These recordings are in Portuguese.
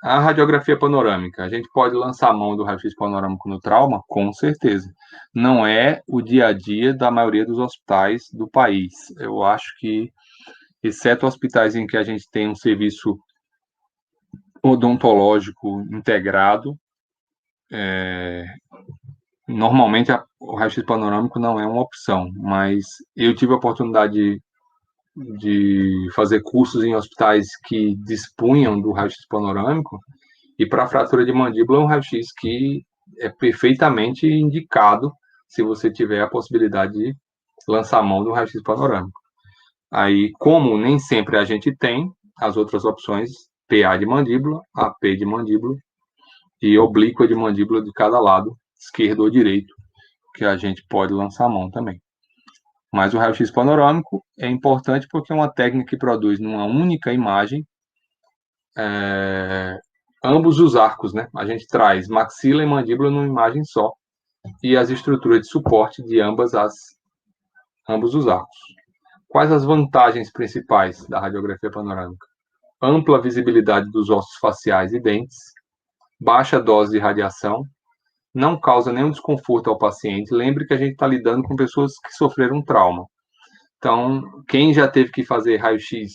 A radiografia panorâmica, a gente pode lançar a mão do raio-x panorâmico no trauma? Com certeza. Não é o dia a dia da maioria dos hospitais do país. Eu acho que, exceto hospitais em que a gente tem um serviço odontológico integrado, normalmente o raio-x panorâmico não é uma opção, mas eu tive a oportunidade de fazer cursos em hospitais que dispunham do raio-x panorâmico, e para a fratura de mandíbula é um raio-x que é perfeitamente indicado se você tiver a possibilidade de lançar a mão do raio-x panorâmico. Aí, como nem sempre a gente tem, as outras opções, PA de mandíbula, AP de mandíbula e oblíqua de mandíbula de cada lado, esquerdo ou direito, que a gente pode lançar a mão também. Mas o raio-x panorâmico é importante porque é uma técnica que produz numa única imagem ambos os arcos, né? A gente traz maxila e mandíbula numa imagem só e as estruturas de suporte de ambos os arcos. Quais as vantagens principais da radiografia panorâmica? Ampla visibilidade dos ossos faciais e dentes, baixa dose de radiação, não causa nenhum desconforto ao paciente. Lembre que a gente está lidando com pessoas que sofreram trauma. Então, quem já teve que fazer raio-x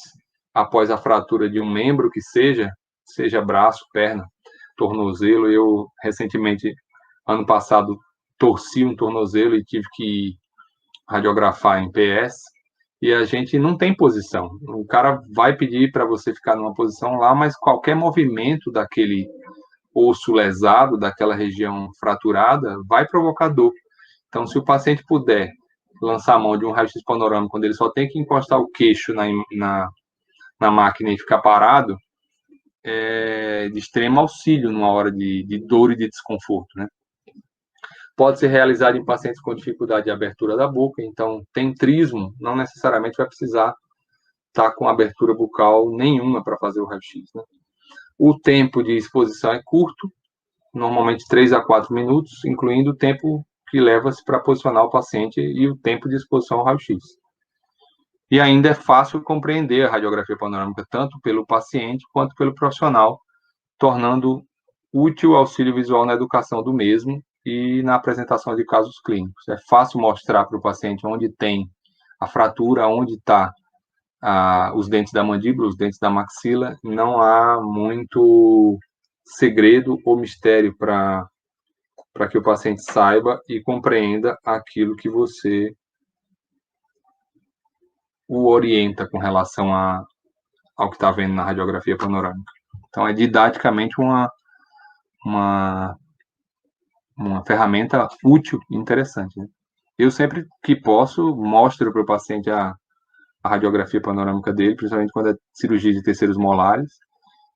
após a fratura de um membro que seja braço, perna, tornozelo, eu recentemente, ano passado, torci um tornozelo e tive que radiografar em PS, e a gente não tem posição. O cara vai pedir para você ficar numa posição lá, mas qualquer movimento daquele osso lesado, daquela região fraturada, vai provocar dor. Então, se o paciente puder lançar a mão de um raio-x panorâmico, quando ele só tem que encostar o queixo na máquina e ficar parado, é de extremo auxílio numa hora de dor e de desconforto, né? Pode ser realizado em pacientes com dificuldade de abertura da boca, então trismo, não necessariamente vai precisar estar com abertura bucal nenhuma para fazer o raio-x, né? O tempo de exposição é curto, normalmente 3 a 4 minutos, incluindo o tempo que leva-se para posicionar o paciente e o tempo de exposição ao raio-x. E ainda é fácil compreender a radiografia panorâmica tanto pelo paciente quanto pelo profissional, tornando útil o auxílio visual na educação do mesmo e na apresentação de casos clínicos. É fácil mostrar para o paciente onde tem a fratura, onde está os dentes da mandíbula, os dentes da maxila. Não há muito segredo ou mistério para que o paciente saiba e compreenda aquilo que você o orienta com relação ao que está vendo na radiografia panorâmica. Então, é didaticamente uma, uma ferramenta útil e interessante, né? Eu sempre que posso mostro para o paciente a radiografia panorâmica dele, principalmente quando é cirurgia de terceiros molares,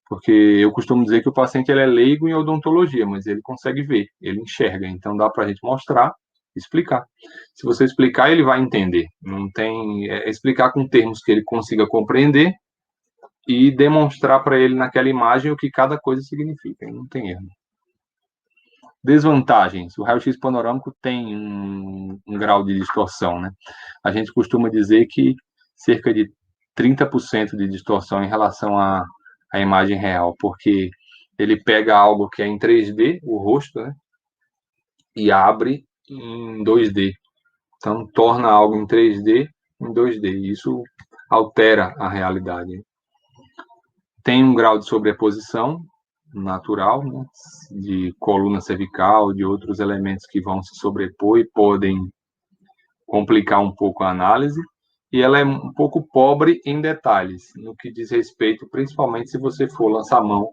porque eu costumo dizer que o paciente ele é leigo em odontologia, mas ele consegue ver, ele enxerga, então dá para a gente mostrar, explicar. Se você explicar, ele vai entender. Não tem explicar com termos que ele consiga compreender e demonstrar para ele naquela imagem o que cada coisa significa. Não tem erro. Desvantagens. O raio-x panorâmico tem um grau de distorção, né? A gente costuma dizer que cerca de 30% de distorção em relação à imagem real, porque ele pega algo que é em 3D, o rosto, né? E abre em 2D. Então, torna algo em 3D em 2D. Isso altera a realidade. Tem um grau de sobreposição natural, né, de coluna cervical, de outros elementos que vão se sobrepor e podem complicar um pouco a análise, e ela é um pouco pobre em detalhes, no que diz respeito, principalmente se você for lançar mão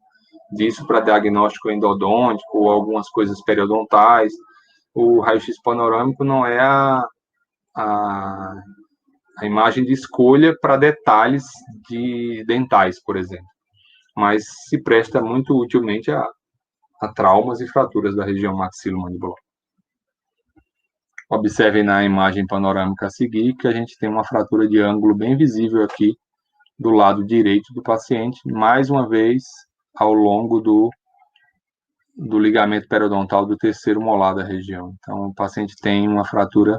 disso para diagnóstico endodôntico ou algumas coisas periodontais. O raio-x panorâmico não é a, a imagem de escolha para detalhes de dentais, por exemplo, mas se presta muito utilmente a traumas e fraturas da região maxilomandibular. Observe na imagem panorâmica a seguir que a gente tem uma fratura de ângulo bem visível aqui do lado direito do paciente, mais uma vez ao longo do ligamento periodontal do terceiro molar da região. Então, o paciente tem uma fratura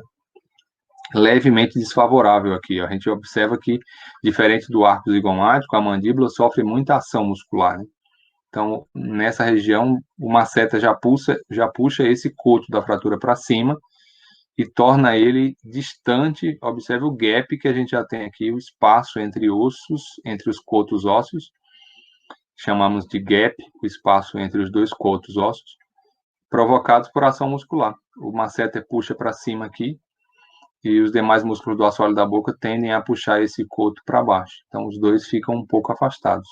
levemente desfavorável aqui. A gente observa que, diferente do arco zigomático, a mandíbula sofre muita ação muscular, né? Então, nessa região, o maceta já puxa esse coto da fratura para cima e torna ele distante. Observe o gap que a gente já tem aqui, o espaço entre ossos, entre os cotos ósseos, chamamos de gap, o espaço entre os dois cotos ósseos, provocados por ação muscular. O masseter puxa para cima aqui e os demais músculos do assoalho da boca tendem a puxar esse coto para baixo. Então, os dois ficam um pouco afastados.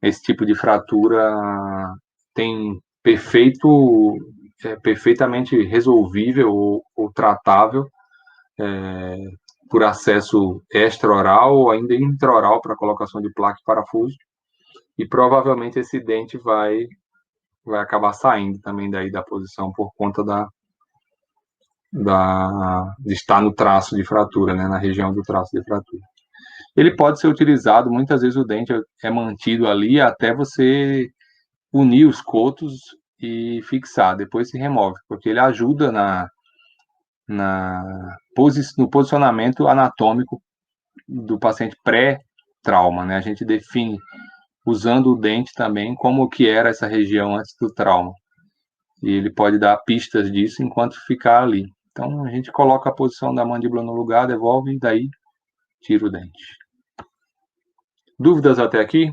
Esse tipo de fratura tem perfeitamente resolvível ou tratável por acesso extraoral ou ainda intraoral para colocação de placa e parafuso. E provavelmente esse dente vai acabar saindo também daí da posição por conta de estar no traço de fratura, né, na região do traço de fratura. Ele pode ser utilizado, muitas vezes o dente é mantido ali até você unir os cotos e fixar, depois se remove, porque ele ajuda no posicionamento anatômico do paciente pré-trauma, né? A gente define usando o dente também como que era essa região antes do trauma. E ele pode dar pistas disso enquanto ficar ali. Então, a gente coloca a posição da mandíbula no lugar, devolve e daí tira o dente. Dúvidas até aqui?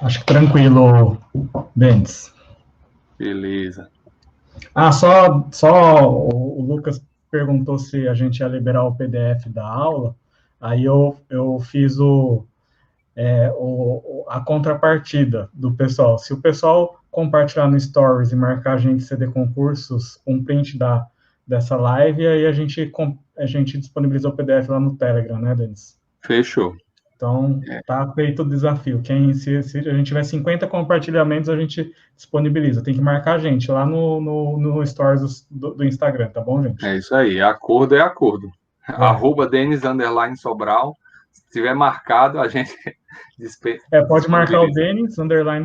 Acho que tranquilo, Bentes. Beleza. Só o Lucas perguntou se a gente ia liberar o PDF da aula. Aí eu fiz a contrapartida do pessoal. Se o pessoal compartilhar no Stories e marcar a gente CD Concursos, um print dessa live, aí a gente disponibiliza o PDF lá no Telegram, né, Denis? Fechou. Então, tá feito o desafio. Se a gente tiver 50 compartilhamentos, a gente disponibiliza. Tem que marcar a gente lá no Stories do Instagram, tá bom, gente? É isso aí. Acordo é acordo. @ Denis_Sobral. Se tiver marcado, a gente pode marcar o Denis,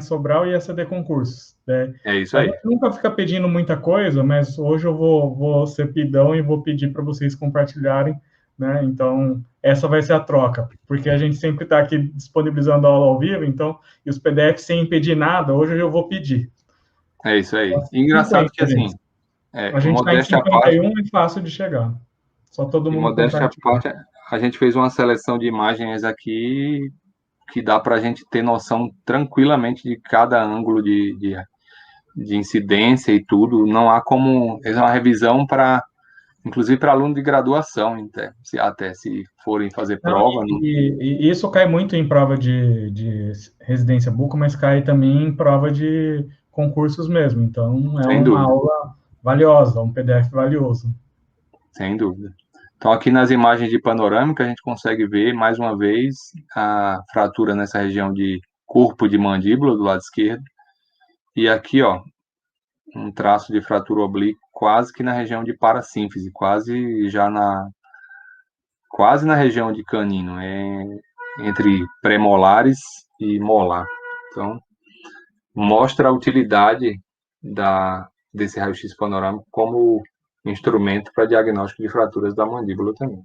_Sobral e a CD Concursos. Né? É isso aí. A gente nunca fica pedindo muita coisa, mas hoje eu vou ser pidão e vou pedir para vocês compartilharem, né? Então, essa vai ser a troca, porque a gente sempre está aqui disponibilizando a aula ao vivo, então, e os PDFs sem pedir nada, hoje eu vou pedir. É isso aí. Engraçado que, assim, a gente está em 51 e fácil de chegar. Só todo mundo modéstia à parte, a gente fez uma seleção de imagens aqui que dá para a gente ter noção tranquilamente de cada ângulo de incidência e tudo. Não há como... É uma revisão para... Inclusive para aluno de graduação, até se forem fazer prova. E isso cai muito em prova de residência buco, mas cai também em prova de concursos mesmo. Então, é uma aula valiosa, um PDF valioso. Sem dúvida. Então, aqui nas imagens de panorâmica, a gente consegue ver, mais uma vez, a fratura nessa região de corpo de mandíbula, do lado esquerdo. E aqui, ó, um traço de fratura oblíqua quase que na região de parasínfise, quase na região de canino, entre premolares e molar. Então, mostra a utilidade desse raio-x panorâmico como instrumento para diagnóstico de fraturas da mandíbula também.